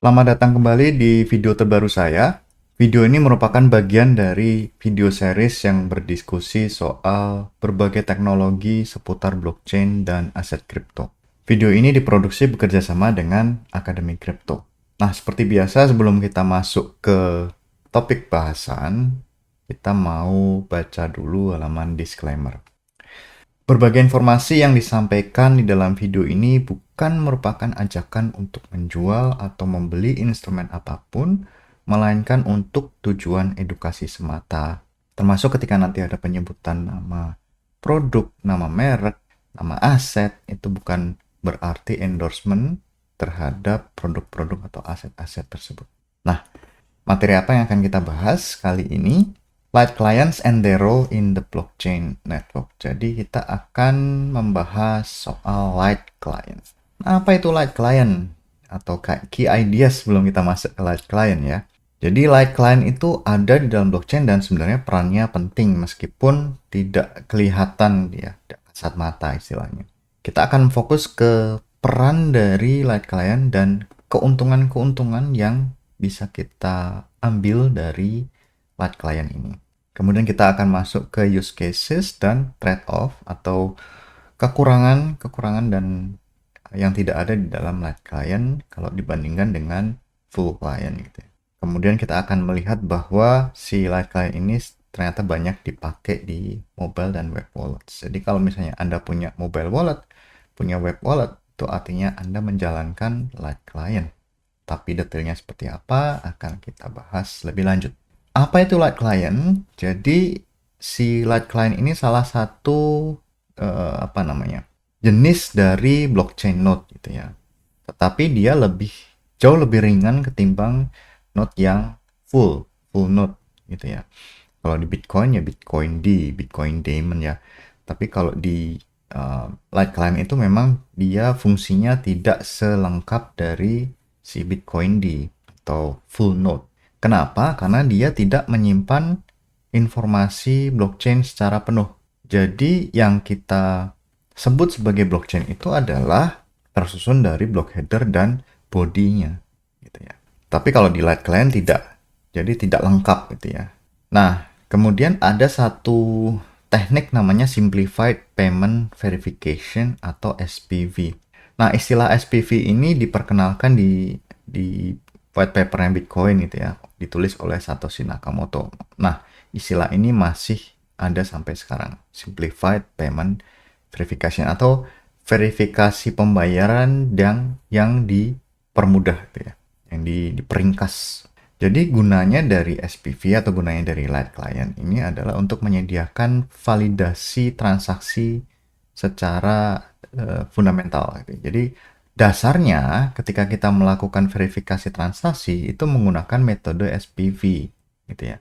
Selamat datang kembali di video terbaru saya. Video ini merupakan bagian dari video series yang berdiskusi soal berbagai teknologi seputar blockchain dan aset kripto. Video ini diproduksi bekerjasama dengan Akademi Kripto. Nah, seperti biasa sebelum kita masuk ke topik bahasan, kita mau baca dulu halaman disclaimer. Berbagai informasi yang disampaikan di dalam video ini bukan merupakan ajakan untuk menjual atau membeli instrumen apapun, melainkan untuk tujuan edukasi semata. Termasuk ketika nanti ada penyebutan nama produk, nama merek, nama aset, itu bukan berarti endorsement terhadap produk-produk atau aset-aset tersebut. Nah, materi apa yang akan kita bahas kali ini? Light clients and their role in the blockchain network. Jadi kita akan membahas soal light client. Nah, apa itu light client? Atau key ideas sebelum kita masuk ke light client ya. Jadi light client itu ada di dalam blockchain dan sebenarnya perannya penting meskipun tidak kelihatan ya, kasat mata istilahnya. Kita akan fokus ke peran dari light client dan keuntungan-keuntungan yang bisa kita ambil dari light client ini. Kemudian kita akan masuk ke use cases dan trade-off atau kekurangan dan yang tidak ada di dalam light client kalau dibandingkan dengan full client gitu ya. Kemudian kita akan melihat bahwa si light client ini ternyata banyak dipakai di mobile dan web wallet. Jadi kalau misalnya Anda punya mobile wallet, punya web wallet, itu artinya Anda menjalankan light client. Tapi detailnya seperti apa akan kita bahas lebih lanjut. Apa itu light client? Jadi si light client ini salah satu jenis dari blockchain node gitu ya. Tetapi dia jauh lebih ringan ketimbang node yang full node gitu ya. Kalau di Bitcoin ya Bitcoin Diamond ya. Tapi kalau di light client itu memang dia fungsinya tidak selengkap dari si Bitcoin D atau full node. Kenapa? Karena dia tidak menyimpan informasi blockchain secara penuh. Jadi yang kita sebut sebagai blockchain itu adalah tersusun dari block header dan bodinya gitu ya. Tapi kalau di light client tidak. Jadi tidak lengkap gitu ya. Nah, kemudian ada satu teknik namanya Simplified Payment Verification atau SPV. Nah, istilah SPV ini diperkenalkan di white papernya Bitcoin gitu ya, ditulis oleh Satoshi Nakamoto. Nah, istilah ini masih ada sampai sekarang. Simplified Payment Verification atau verifikasi pembayaran yang dipermudah gitu ya, yang diperingkas. Jadi gunanya dari SPV atau gunanya dari light client ini adalah untuk menyediakan validasi transaksi secara fundamental gitu. Jadi dasarnya ketika kita melakukan verifikasi transaksi itu menggunakan metode SPV gitu ya.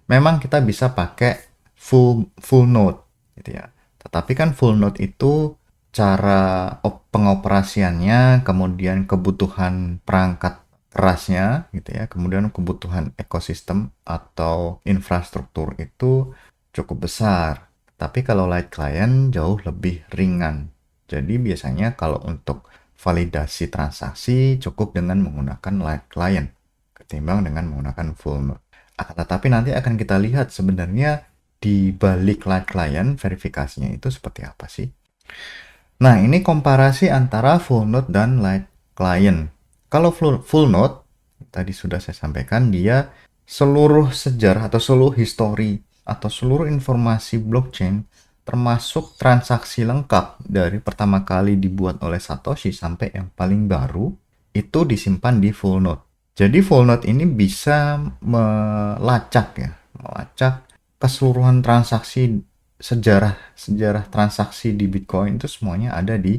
Memang kita bisa pakai full node gitu ya. Tetapi kan full node itu cara pengoperasiannya, kemudian kebutuhan perangkat kerasnya gitu ya, kemudian kebutuhan ekosistem atau infrastruktur itu cukup besar. Tapi kalau light client jauh lebih ringan. Jadi biasanya kalau untuk validasi transaksi cukup dengan menggunakan light client ketimbang dengan menggunakan full node. Tetapi nanti akan kita lihat sebenarnya di balik light client verifikasinya itu seperti apa sih. Nah, ini komparasi antara full node dan light client. Kalau full node, tadi sudah saya sampaikan, dia seluruh sejarah atau seluruh histori atau seluruh informasi blockchain termasuk transaksi lengkap dari pertama kali dibuat oleh Satoshi sampai yang paling baru itu disimpan di full node. Jadi full node ini bisa melacak keseluruhan transaksi sejarah transaksi di Bitcoin itu semuanya ada di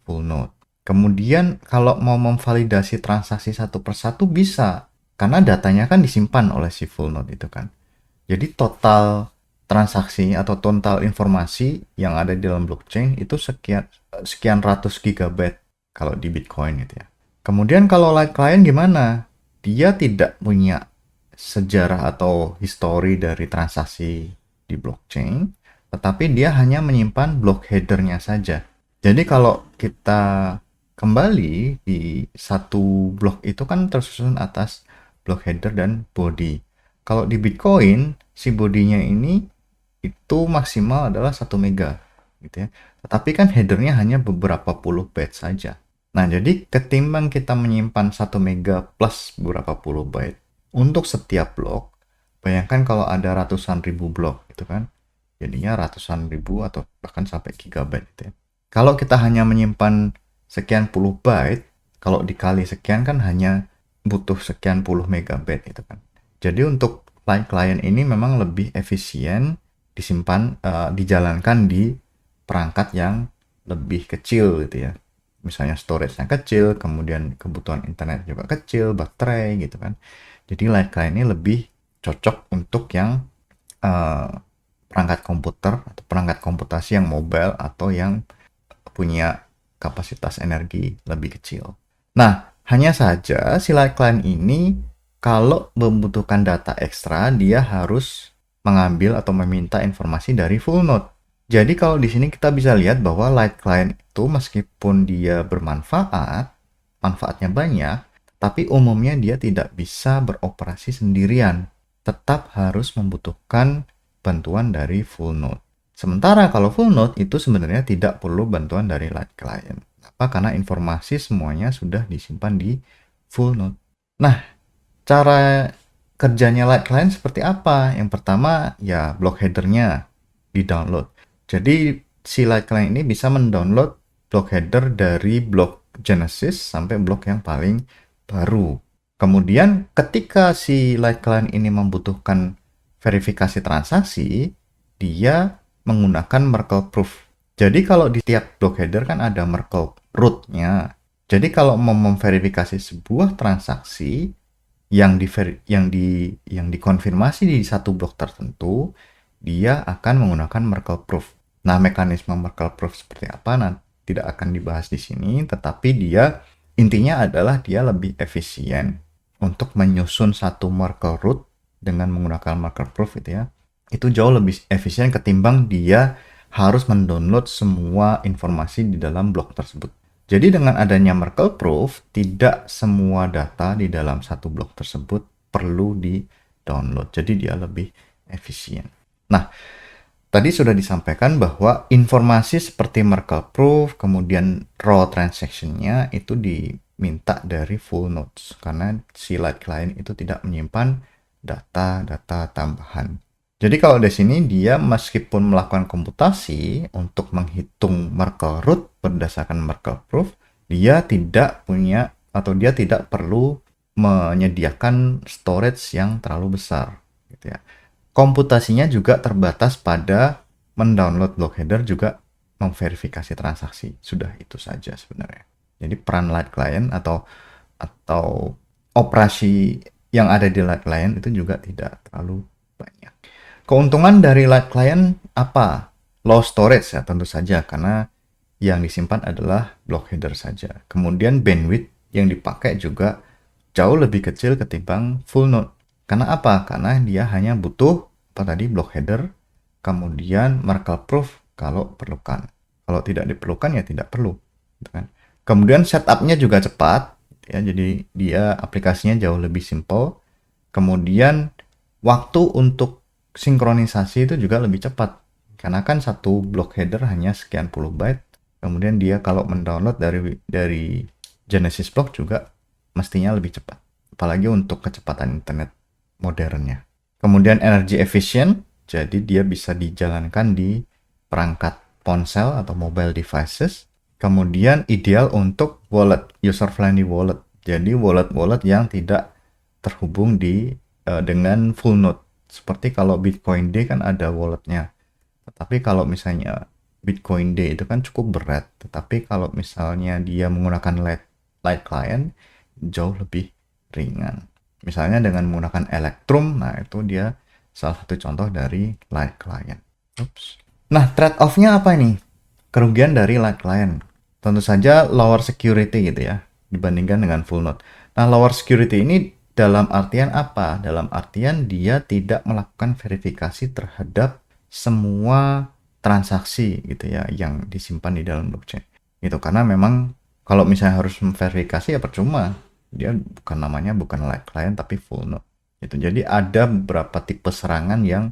full node. Kemudian kalau mau memvalidasi transaksi satu persatu bisa karena datanya kan disimpan oleh si full node itu kan. Jadi total transaksi atau total informasi yang ada di dalam blockchain itu sekian ratus gigabyte kalau di Bitcoin gitu ya. Kemudian kalau light client gimana? Dia tidak punya sejarah atau histori dari transaksi di blockchain, tetapi dia hanya menyimpan block header-nya saja. Jadi kalau kita kembali di satu blok itu kan tersusun atas block header dan body. Kalau di Bitcoin, si bodinya ini itu maksimal adalah 1 mega gitu ya. Tetapi kan headernya hanya beberapa puluh byte saja. Nah, jadi ketimbang kita menyimpan 1 mega plus beberapa puluh byte untuk setiap blok, bayangkan kalau ada ratusan ribu blok gitu kan. Jadinya ratusan ribu atau bahkan sampai gigabyte gitu ya. Kalau kita hanya menyimpan sekian puluh byte, kalau dikali sekian kan hanya butuh sekian puluh megabyte itu kan. Jadi untuk Light Client ini memang lebih efisien disimpan, dijalankan di perangkat yang lebih kecil gitu ya. Misalnya storage-nya kecil, kemudian kebutuhan internet juga kecil, baterai gitu kan. Jadi Light Client ini lebih cocok untuk yang perangkat komputer atau perangkat komputasi yang mobile atau yang punya kapasitas energi lebih kecil. Nah, hanya saja si Light Client ini kalau membutuhkan data ekstra, dia harus mengambil atau meminta informasi dari full node. Jadi kalau di sini kita bisa lihat bahwa Light Client itu meskipun dia bermanfaat, manfaatnya banyak, tapi umumnya dia tidak bisa beroperasi sendirian. Tetap harus membutuhkan bantuan dari full node. Sementara kalau full node itu sebenarnya tidak perlu bantuan dari Light Client. Apa? Karena informasi semuanya sudah disimpan di full node. Nah, cara kerjanya Light Client seperti apa? Yang pertama ya block headernya di-download. Jadi si Light Client ini bisa mendownload block header dari blok Genesis sampai blok yang paling baru. Kemudian ketika si Light Client ini membutuhkan verifikasi transaksi, dia menggunakan Merkle Proof. Jadi kalau di tiap block header kan ada Merkle root-nya. Jadi kalau mau memverifikasi sebuah transaksi yang dikonfirmasi di satu blok tertentu, dia akan menggunakan Merkle Proof. Nah, mekanisme Merkle Proof seperti apa tidak akan dibahas di sini, tetapi dia intinya adalah dia lebih efisien untuk menyusun satu Merkle root dengan menggunakan Merkle Proof itu ya. Itu jauh lebih efisien ketimbang dia harus mendownload semua informasi di dalam blok tersebut. Jadi dengan adanya Merkle Proof, tidak semua data di dalam satu blok tersebut perlu di-download. Jadi dia lebih efisien. Nah, tadi sudah disampaikan bahwa informasi seperti Merkle Proof, kemudian raw transaction-nya itu diminta dari full nodes. Karena si Light Client itu tidak menyimpan data-data tambahan. Jadi kalau di sini dia meskipun melakukan komputasi untuk menghitung Merkle root berdasarkan Merkle Proof, dia tidak punya atau dia tidak perlu menyediakan storage yang terlalu besar gitu ya. Komputasinya juga terbatas pada mendownload block header juga memverifikasi transaksi. Sudah itu saja sebenarnya. Jadi peran Light Client atau operasi yang ada di Light Client itu juga tidak terlalu banyak. Keuntungan dari Light Client apa? Low storage ya tentu saja karena yang disimpan adalah block header saja. Kemudian bandwidth yang dipakai juga jauh lebih kecil ketimbang full node. Karena apa? Karena dia hanya butuh block header, kemudian Merkle Proof kalau perlukan. Kalau tidak diperlukan ya tidak perlu. Gitu kan? Kemudian setupnya juga cepat, ya, jadi dia aplikasinya jauh lebih simple. Kemudian waktu untuk sinkronisasi itu juga lebih cepat karena kan satu block header hanya sekian puluh byte, kemudian dia kalau mendownload dari Genesis block juga mestinya lebih cepat, apalagi untuk kecepatan internet modernnya. Kemudian energy efficient, jadi dia bisa dijalankan di perangkat ponsel atau mobile devices. Kemudian ideal untuk wallet, user friendly wallet, jadi wallet yang tidak terhubung dengan full node. Seperti kalau Bitcoin D kan ada walletnya. Tetapi kalau misalnya Bitcoin D itu kan cukup berat. Tetapi kalau misalnya dia menggunakan Light Client, jauh lebih ringan. Misalnya dengan menggunakan Electrum, nah itu dia salah satu contoh dari Light Client. Nah, trade-off-nya apa ini? Kerugian dari Light Client. Tentu saja lower security gitu ya, dibandingkan dengan full node. Nah, lower security ini dalam artian apa? Dalam artian dia tidak melakukan verifikasi terhadap semua transaksi gitu ya yang disimpan di dalam blockchain. Itu karena memang Kalau misalnya harus memverifikasi ya percuma. Dia bukan namanya bukan light client tapi full node. Gitu. Jadi ada beberapa tipe serangan yang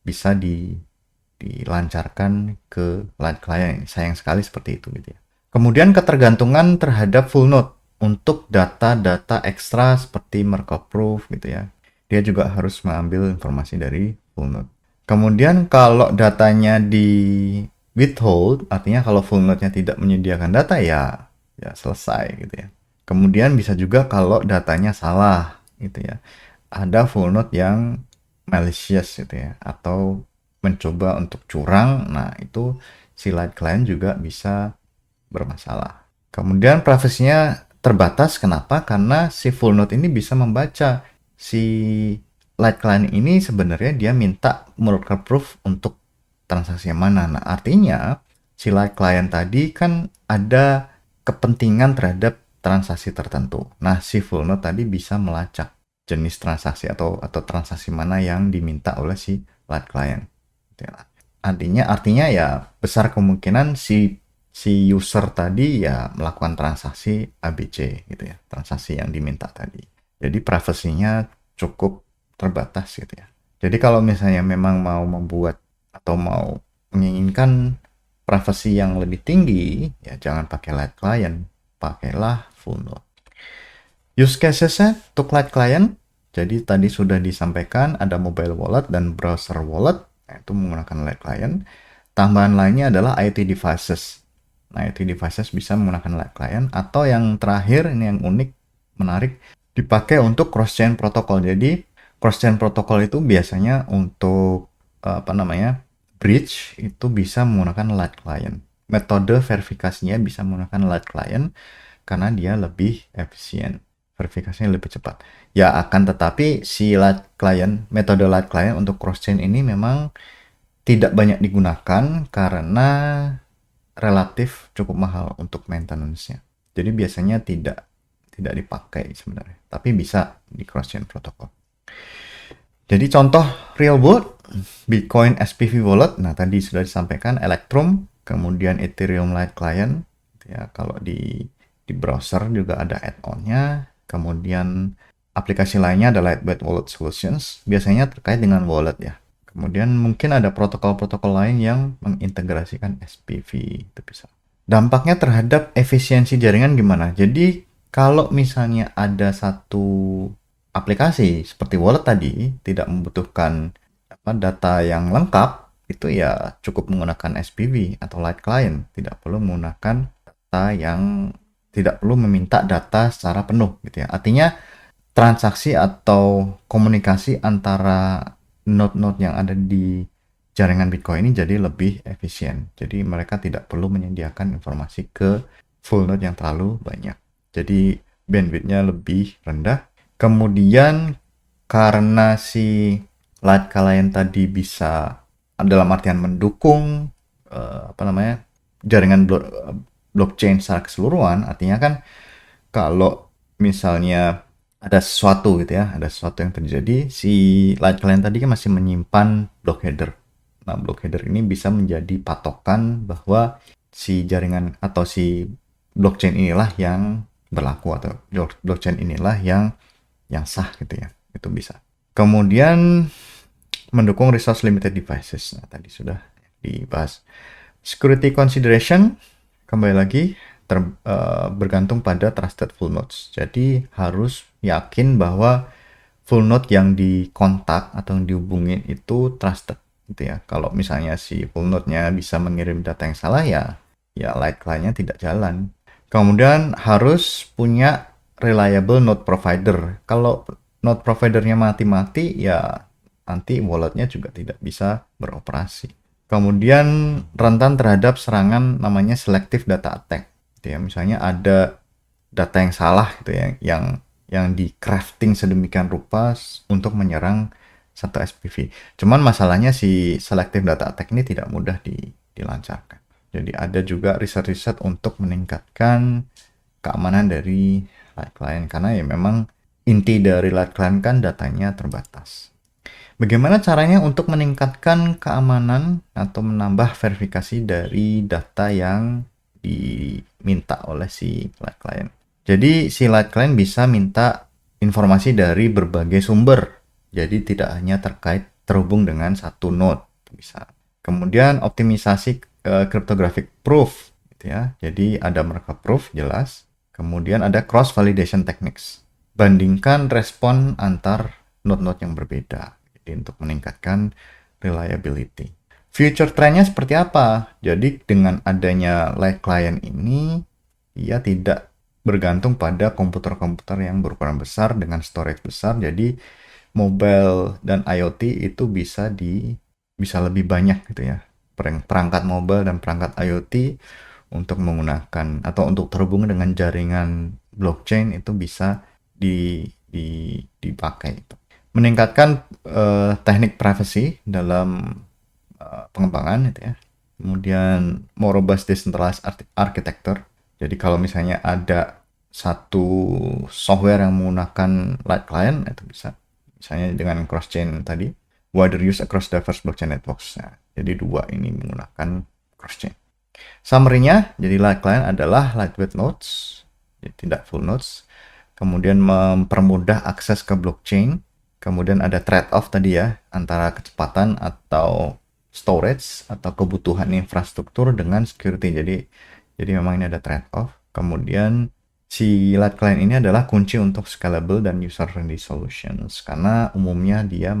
bisa dilancarkan ke light client. Sayang sekali seperti itu gitu ya. Kemudian ketergantungan terhadap full node untuk data-data ekstra seperti Merkle proof gitu ya. Dia juga harus mengambil informasi dari full node. Kemudian kalau datanya di withhold, artinya kalau full node-nya tidak menyediakan data ya selesai gitu ya. Kemudian bisa juga kalau datanya salah gitu ya. Ada full node yang malicious gitu ya, atau mencoba untuk curang. Nah, itu si light client juga bisa bermasalah. Kemudian privasinya terbatas. Kenapa? Karena si full node ini bisa membaca si light client ini sebenarnya dia minta Merkle proof untuk transaksi yang mana. Nah, artinya si light client tadi kan ada kepentingan terhadap transaksi tertentu. Nah, si full node tadi bisa melacak jenis transaksi atau transaksi mana yang diminta oleh si light client. Artinya ya besar kemungkinan si user tadi ya melakukan transaksi ABC gitu ya, transaksi yang diminta tadi. Jadi privasinya cukup terbatas gitu ya. Jadi kalau misalnya memang mau membuat atau mau menginginkan privasi yang lebih tinggi, ya jangan pakai light client, pakailah full node. Use cases-nya untuk light client, jadi tadi sudah disampaikan ada mobile wallet dan browser wallet, itu menggunakan light client. Tambahan lainnya adalah IoT devices. Nah, IoT devices bisa menggunakan light client, atau yang terakhir ini yang unik, menarik, dipakai untuk cross-chain protocol. Jadi cross-chain protocol itu biasanya untuk bridge itu bisa menggunakan light client. Metode verifikasinya bisa menggunakan light client karena dia lebih efisien, verifikasinya lebih cepat. Ya akan tetapi si light client, metode light client untuk cross-chain ini memang tidak banyak digunakan karena relatif cukup mahal untuk maintenance-nya. Jadi biasanya tidak dipakai sebenarnya, tapi bisa di cross-chain protocol. Jadi contoh real world, Bitcoin SPV wallet, nah tadi sudah disampaikan Electrum, kemudian Ethereum Light Client, ya kalau di browser juga ada add-on-nya, kemudian aplikasi lainnya ada Lightweight Wallet Solutions, biasanya terkait dengan wallet ya. Kemudian mungkin ada protokol-protokol lain yang mengintegrasikan SPV, itu bisa. Dampaknya terhadap efisiensi jaringan gimana? Jadi kalau misalnya ada satu aplikasi seperti wallet tadi tidak membutuhkan data yang lengkap, itu ya cukup menggunakan SPV atau light client, tidak perlu menggunakan data yang tidak perlu meminta data secara penuh gitu ya. Artinya transaksi atau komunikasi antara node-node yang ada di jaringan Bitcoin ini jadi lebih efisien. Jadi mereka tidak perlu menyediakan informasi ke full node yang terlalu banyak. Jadi bandwidth-nya lebih rendah. Kemudian karena si light client tadi bisa dalam artian mendukung jaringan blockchain secara keseluruhan, artinya kan kalau misalnya ada sesuatu gitu ya, ada sesuatu yang terjadi, si light client tadi kan masih menyimpan block header. Nah, block header ini bisa menjadi patokan bahwa si jaringan atau si blockchain inilah yang berlaku, atau blockchain inilah yang sah gitu ya, itu bisa. Kemudian mendukung resource limited devices, nah tadi sudah dibahas. Security consideration kembali lagi bergantung pada trusted full nodes. Jadi harus yakin bahwa full node yang dikontak atau yang dihubungin itu trusted gitu ya. Kalau misalnya si full node-nya bisa mengirim data yang salah ya light client-nya tidak jalan. Kemudian harus punya reliable node provider. Kalau node providernya mati-mati ya nanti walletnya juga tidak bisa beroperasi. Kemudian rentan terhadap serangan namanya selective data attack. Gitu ya. Misalnya ada data yang salah gitu ya, yang di crafting sedemikian rupa untuk menyerang satu SPV. Cuman masalahnya si selective data attack ini tidak mudah dilancarkan. Jadi ada juga riset-riset untuk meningkatkan keamanan dari light client karena ya memang inti dari light client kan datanya terbatas. Bagaimana caranya untuk meningkatkan keamanan atau menambah verifikasi dari data yang diminta oleh si Light Client. Jadi si Light Client bisa minta informasi dari berbagai sumber. Jadi tidak hanya terhubung dengan satu node bisa. Kemudian optimisasi cryptographic proof gitu ya. Jadi ada mereka proof jelas. Kemudian ada cross validation techniques. Bandingkan respon antar node-node yang berbeda. Jadi untuk meningkatkan reliability. Future trendnya seperti apa? Jadi dengan adanya Light Client ini, dia tidak bergantung pada komputer-komputer yang berukuran besar dengan storage besar. Jadi mobile dan IoT itu bisa lebih banyak gitu ya. Perangkat mobile dan perangkat IoT untuk menggunakan atau untuk terhubung dengan jaringan blockchain itu bisa dipakai. Meningkatkan teknik privacy dalam pengembangan itu ya. Kemudian more robust decentralized architecture. Jadi kalau misalnya ada satu software yang menggunakan Light Client itu bisa misalnya dengan cross chain tadi, wider use across diverse blockchain networks. Nah, jadi dua ini menggunakan cross chain. Summary-nya, jadi Light Client adalah lightweight nodes, jadi tidak full nodes. Kemudian mempermudah akses ke blockchain. Kemudian ada trade-off tadi ya, antara kecepatan atau storage atau kebutuhan infrastruktur dengan security. Jadi memang ini ada trade-off. Kemudian si Light Client ini adalah kunci untuk scalable dan user-friendly solutions karena umumnya dia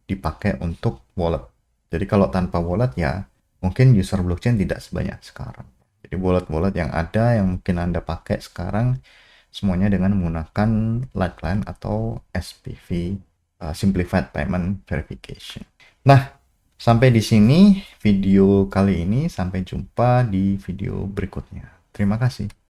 dipakai untuk wallet. Jadi kalau tanpa wallet ya mungkin user blockchain tidak sebanyak sekarang. Jadi wallet-wallet yang ada yang mungkin Anda pakai sekarang semuanya dengan menggunakan Light Client atau SPV, Simplified Payment Verification. Nah, sampai di sini video kali ini. Sampai jumpa di video berikutnya. Terima kasih.